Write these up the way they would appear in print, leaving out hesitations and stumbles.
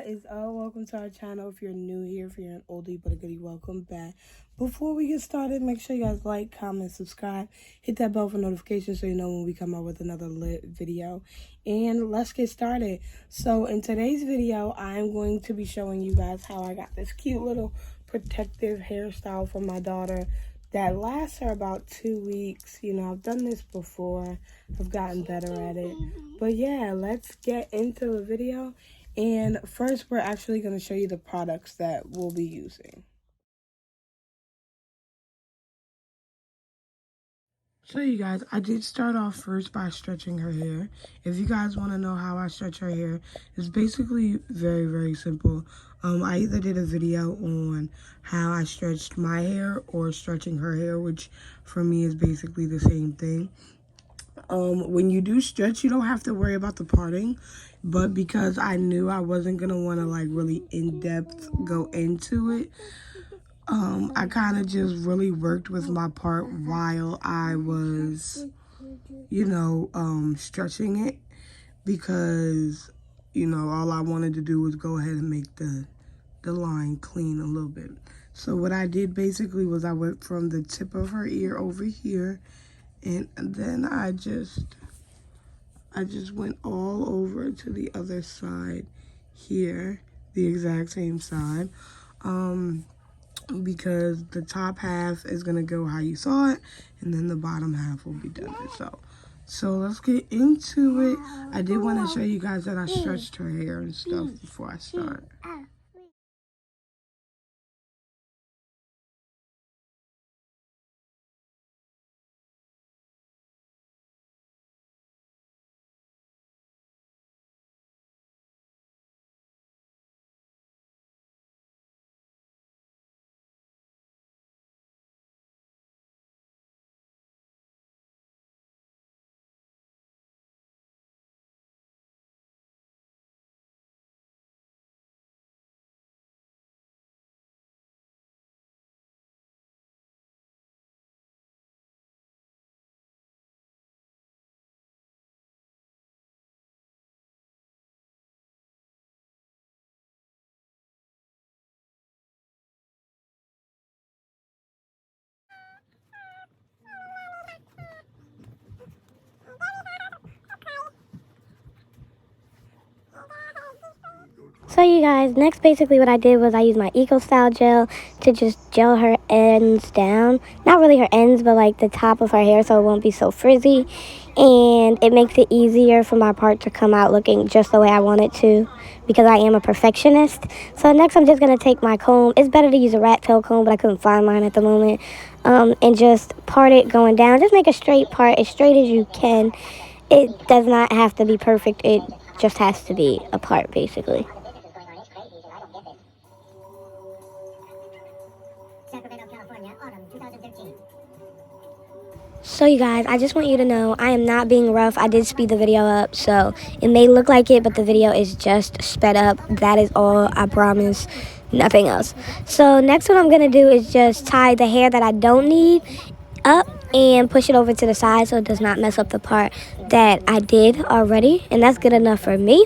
What is up? Welcome to our channel. If you're new here, if you're an oldie but a goodie, welcome back. Before we get started, make sure you guys like, comment, subscribe, hit that bell for notifications so you know when we come out with another lit video. And let's get started. So in today's video, I'm going to be showing you guys how I got this cute little protective hairstyle for my daughter that lasts her about 2 weeks. You know, I've done this before. I've gotten better at it. But yeah, let's get into the video. And first, we're actually going to show you the products that we'll be using. So you guys, I did start off first by stretching her hair. If you guys want to know how I stretch her hair, it's basically very, very simple. I either did a video on how I stretched my hair or stretching her hair, which for me is basically the same thing. When you do stretch, you don't have to worry about the parting, but because I knew I wasn't gonna want to like really in-depth go into it, I kind of just really worked with my part while I was, stretching it, because, all I wanted to do was go ahead and make the line clean a little bit. So what I did basically was I went from the tip of her ear over here, and then I just went all over to the other side here, the exact same side, because the top half is going to go how you saw it, and then the bottom half will be done. So let's get into it. I did want to show you guys that I stretched her hair and stuff before I start. So you guys, next basically what I did was I used my Eco Style gel to just gel her ends down. Not really her ends, but like the top of her hair so it won't be so frizzy. And it makes it easier for my part to come out looking just the way I want it to, because I am a perfectionist. So next I'm just going to take my comb. It's better to use a rat tail comb, but I couldn't find mine at the moment. And just part it going down. Just make a straight part, as straight as you can. It does not have to be perfect. It just has to be a part, basically. So you guys, I just want you to know I am not being rough. I did speed the video up, so it may look like it, but the video is just sped up. That is all, I promise. Nothing else. So next what I'm going to do is just tie the hair that I don't need up and push it over to the side so it does not mess up the part that I did already. And that's good enough for me.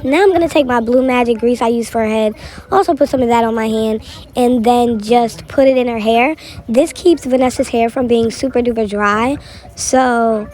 Now I'm going to take my Blue Magic grease I use for her head, also put some of that on my hand, and then just put it in her hair. This keeps Vanessa's hair from being super duper dry. So,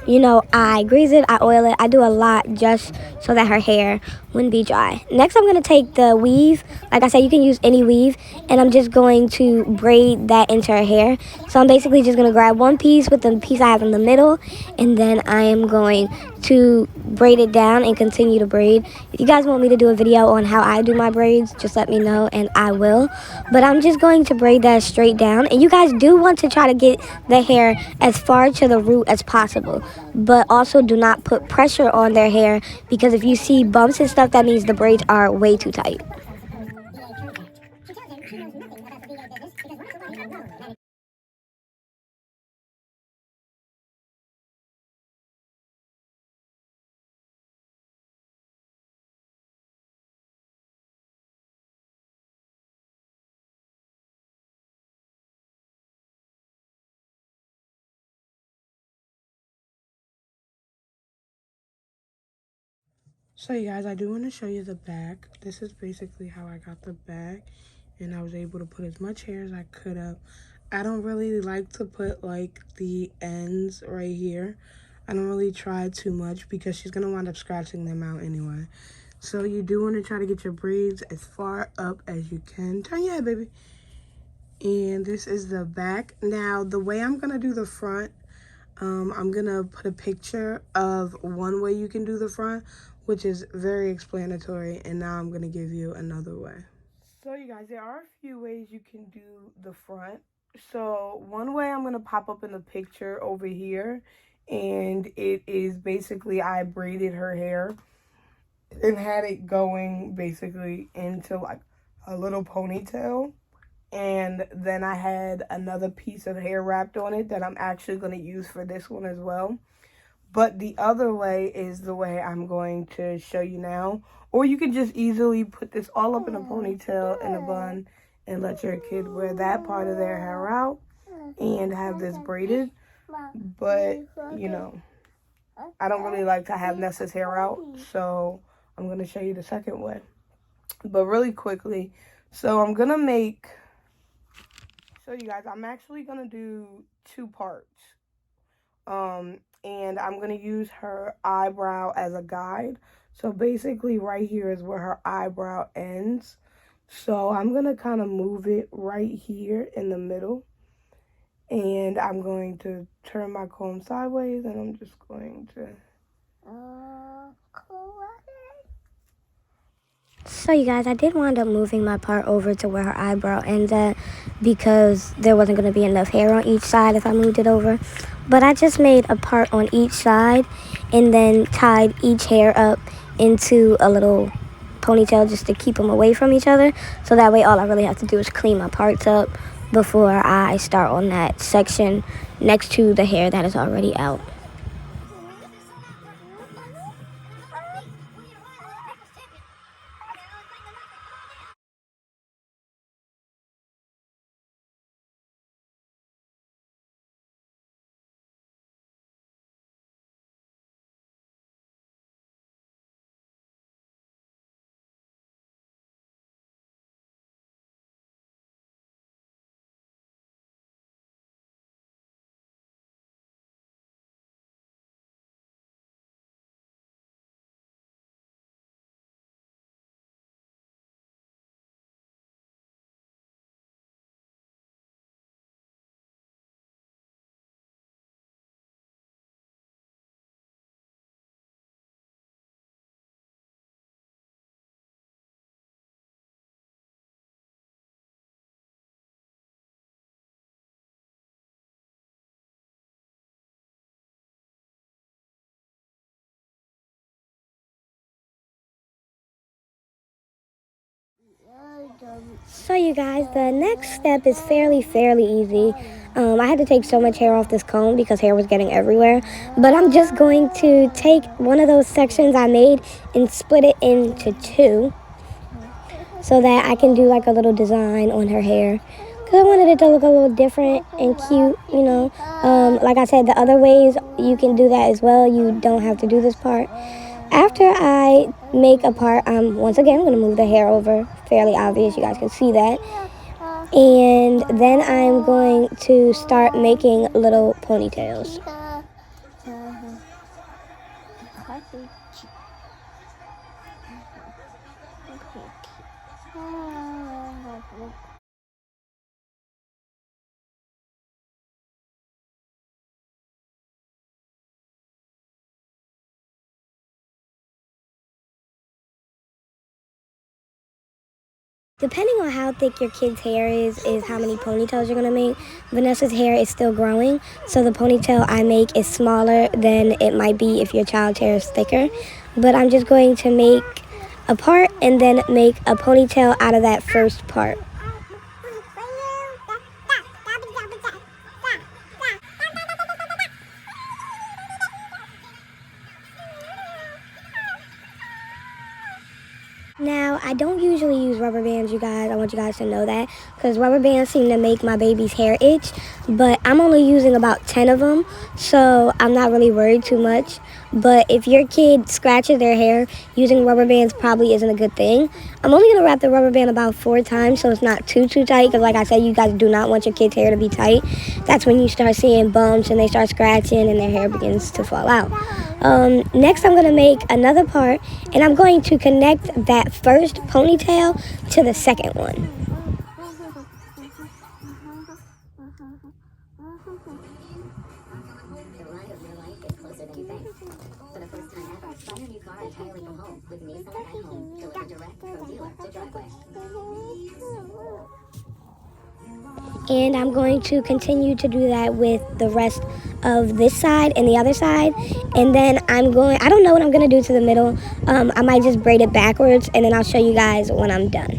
I grease it, I oil it, I do a lot just so that her hair wouldn't be dry. Next I'm going to take the weave. Like I said, you can use any weave, and I'm just going to braid that into her hair. So I'm basically just going to grab one piece with the piece I have in the middle, and then I am going to braid it down and continue to braid. If you guys want me to do a video on how I do my braids, just let me know and I will. But I'm just going to braid that straight down. And you guys do want to try to get the hair as far to the root as possible. But also do not put pressure on their hair, because if you see bumps and stuff, that means the braids are way too tight. So you guys, I do want to show you the back. This is basically how I got the back, and I was able to put as much hair as I could up. I don't really like to put like the ends right here. I don't really try too much because she's gonna wind up scratching them out anyway. So you do want to try to get your braids as far up as you can. Turn your head, baby. And this is the back. Now the way I'm gonna do the front, I'm gonna put a picture of one way you can do the front, which is very explanatory, and now I'm gonna give you another way. So you guys, there are a few ways you can do the front. So one way I'm gonna pop up in the picture over here, and it is basically I braided her hair and had it going basically into like a little ponytail. And then I had another piece of hair wrapped on it that I'm actually going to use for this one as well. But the other way is the way I'm going to show you now. Or you can just easily put this all up in a ponytail in a bun and let your kid wear that part of their hair out and have this braided. But, you know, I don't really like to have Nessa's hair out, so I'm going to show you the second way. But really quickly, so I'm going to make... So you guys, I'm actually going to do 2 parts. And I'm going to use her eyebrow as a guide. So basically right here is where her eyebrow ends. So I'm going to kind of move it right here in the middle. And I'm going to turn my comb sideways, and I'm just going to... So you guys, I did wind up moving my part over to where her eyebrow ends at because there wasn't going to be enough hair on each side if I moved it over. But I just made a part on each side and then tied each hair up into a little ponytail just to keep them away from each other. So that way all I really have to do is clean my parts up before I start on that section next to the hair that is already out. So you guys, the next step is fairly easy. I had to take so much hair off this comb because hair was getting everywhere. But I'm just going to take one of those sections I made and split it into 2 so that I can do like a little design on her hair. Because I wanted it to look a little different and cute, you know. Like I said, the other ways you can do that as well. You don't have to do this part. After I make a part, I'm once again going to move the hair over. Fairly obvious, you guys can see that. And then I'm going to start making little ponytails. Depending on how thick your kid's hair is how many ponytails you're going to make. Vanessa's hair is still growing, so the ponytail I make is smaller than it might be if your child's hair is thicker. But I'm just going to make a part and then make a ponytail out of that first part. Now, I don't usually use rubber bands, you guys. I want you guys to know that, because rubber bands seem to make my baby's hair itch, but I'm only using about 10 of them, so I'm not really worried too much. But if your kid scratches their hair, using rubber bands probably isn't a good thing. I'm only going to wrap the rubber band about 4 times so it's not too tight, because like I said, you guys do not want your kids' hair to be tight. That's when you start seeing bumps and they start scratching and their hair begins to fall out. Next, I'm going to make another part, and I'm going to connect that first ponytail to the second one. And I'm going to continue to do that with the rest of this side and the other side. And then I don't know what I'm going to do to the middle. I might just braid it backwards, and then I'll show you guys when I'm done.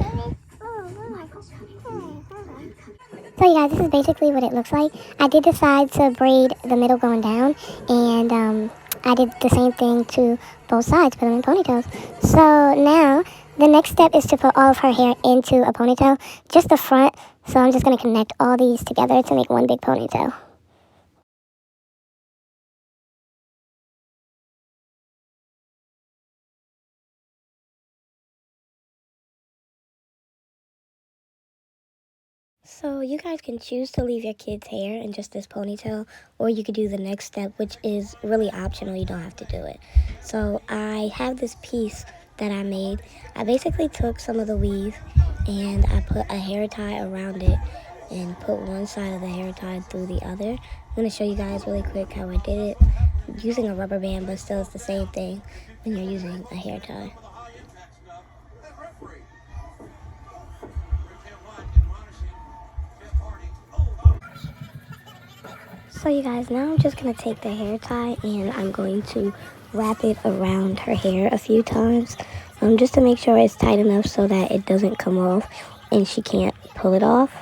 So you guys, this is basically what it looks like. I did decide to braid the middle going down, and I did the same thing to both sides, put them in ponytails. So now, the next step is to put all of her hair into a ponytail, just the front. So I'm just going to connect all these together to make one big ponytail. So you guys can choose to leave your kid's hair in just this ponytail, or you could do the next step, which is really optional. You don't have to do it. So I have this piece that I made. I basically took some of the weave and I put a hair tie around it and put one side of the hair tie through the other. I'm going to show you guys really quick how I did it using a rubber band, but still it's the same thing when you're using a hair tie. So you guys, now I'm just going to take the hair tie and I'm going to wrap it around her hair a few times, just to make sure it's tight enough so that it doesn't come off and she can't pull it off.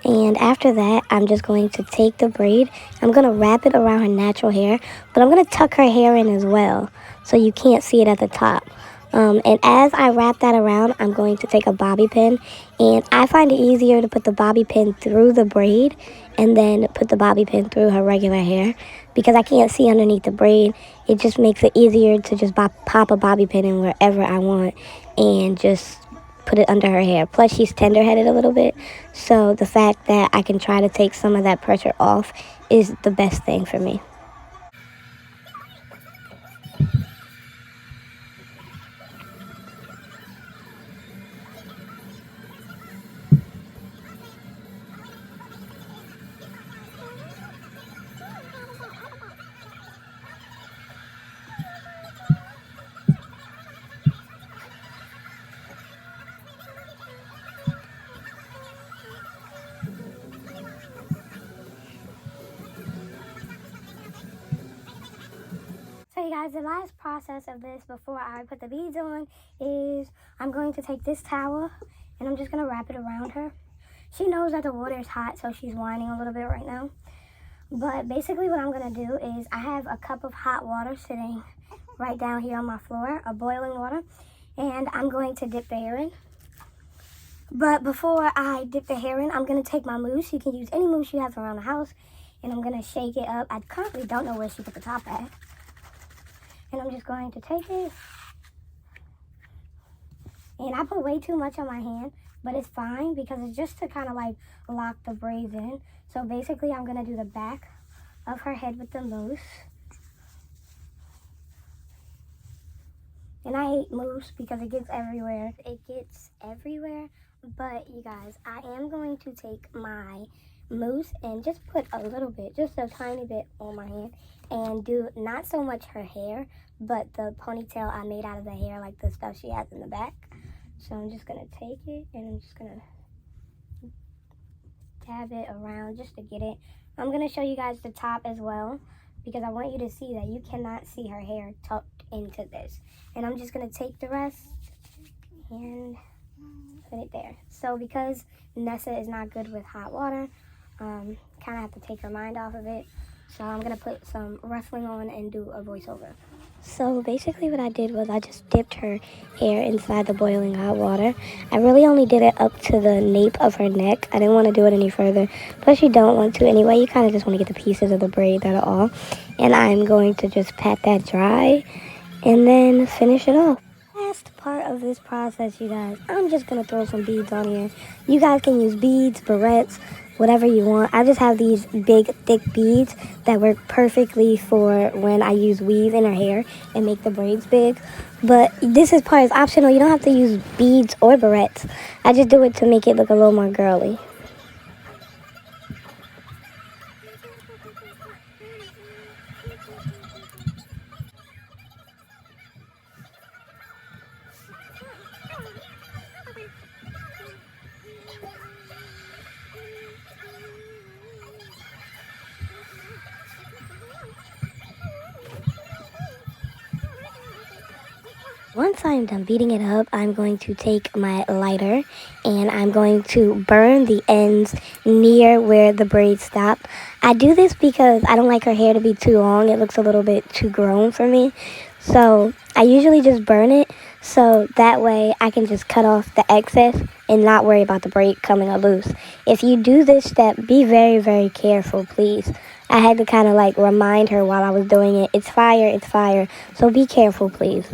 And after that, I'm just going to take the braid. I'm going to wrap it around her natural hair, but I'm going to tuck her hair in as well so you can't see it at the top. And as I wrap that around, I'm going to take a bobby pin, and I find it easier to put the bobby pin through the braid and then put the bobby pin through her regular hair, because I can't see underneath the braid. It just makes it easier to just pop a bobby pin in wherever I want and just put it under her hair. Plus, she's tender-headed a little bit, so the fact that I can try to take some of that pressure off is the best thing for me. So you guys, the last process of this before I put the beads on is I'm going to take this towel and I'm just going to wrap it around her. She knows that the water is hot, so she's whining a little bit right now. But basically what I'm going to do is I have a cup of hot water sitting right down here on my floor, a boiling water, and I'm going to dip the hair in. But before I dip the hair in, I'm going to take my mousse. You can use any mousse you have around the house, and I'm going to shake it up. I currently don't know where she put the top at. And I'm just going to take it, and I put way too much on my hand, but it's fine because it's just to kind of like lock the braids in. So basically I'm going to do the back of her head with the mousse. And I hate mousse because it gets everywhere. It gets everywhere, but you guys, I am going to take my mousse and just put a little bit, just a tiny bit on my hand, and do not so much her hair, but the ponytail I made out of the hair, like the stuff she has in the back. So I'm just going to take it and I'm just going to dab it around just to get it. I'm going to show you guys the top as well, because I want you to see that you cannot see her hair tucked into this. And I'm just going to take the rest and put it there. So because Nessa is not good with hot water, kind of have to take her mind off of it. So I'm going to put some rustling on and do a voiceover. So basically what I did was I just dipped her hair inside the boiling hot water. I really only did it up to the nape of her neck. I didn't want to do it any further. Plus you don't want to anyway. You kind of just want to get the pieces of the braid that are off. And I'm going to just pat that dry and then finish it off. Last part of this process, you guys, I'm just going to throw some beads on here. You guys can use beads, barrettes, whatever you want. I just have these big, thick beads that work perfectly for when I use weave in her hair and make the braids big. But this is part is optional. You don't have to use beads or barrettes. I just do it to make it look a little more girly. Once I'm done beating it up, I'm going to take my lighter and I'm going to burn the ends near where the braids stop. I do this because I don't like her hair to be too long. It looks a little bit too grown for me. So I usually just burn it so that way I can just cut off the excess and not worry about the braid coming loose. If you do this step, be very, very careful, please. I had to kind of like remind her while I was doing it. It's fire, it's fire. So be careful, please.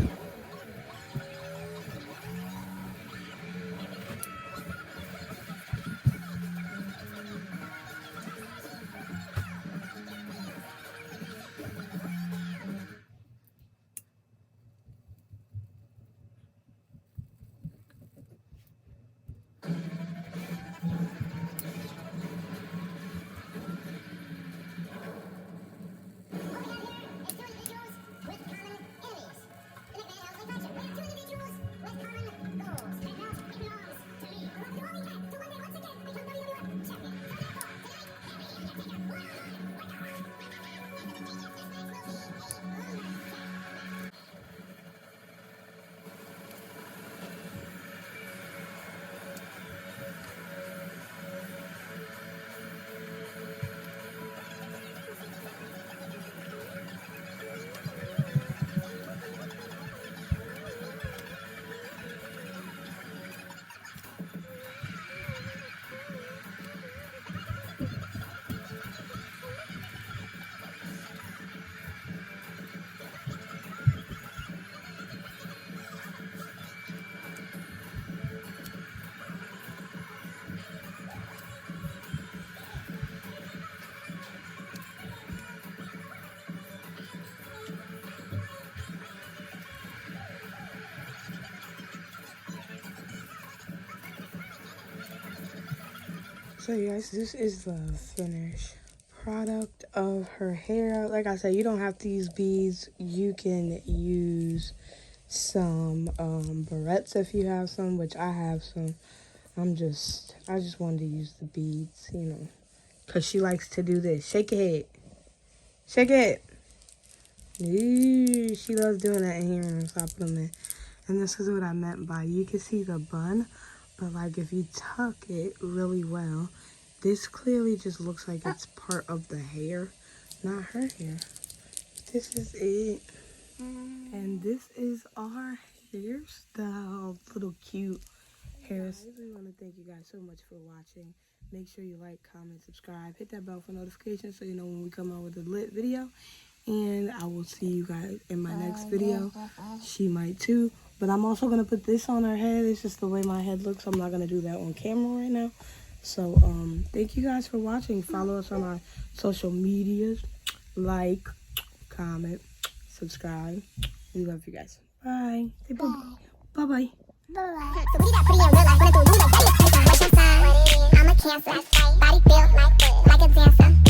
So you guys, this is the finished product of her hair. Like I said, you don't have to use beads. You can use some barrettes if you have some, which I have some. I just wanted to use the beads, you know, because she likes to do this. Shake your head. Shake it. Ooh, she loves doing that in here and I put them in. And this is what I meant by, you can see the bun, but like if you tuck it really well, this clearly just looks like it's part of the hair, not her hair. This is it. And this is our hairstyle, little cute hairstyle. I really want to thank you guys so much for watching. Make sure you like, comment, subscribe, hit that bell for notifications so you know when we come out with a lit video. And I will see you guys in my next video. She might too. But I'm also going to put this on her head. It's just the way my head looks. I'm not going to do that on camera right now. So, thank you guys for watching. Follow us on our social medias. Like, comment, subscribe. We love you guys. Bye. Say bye-bye. Bye-bye. Bye. So we got pretty in real life, but I do like I'm a Cancer, body built like a dancer.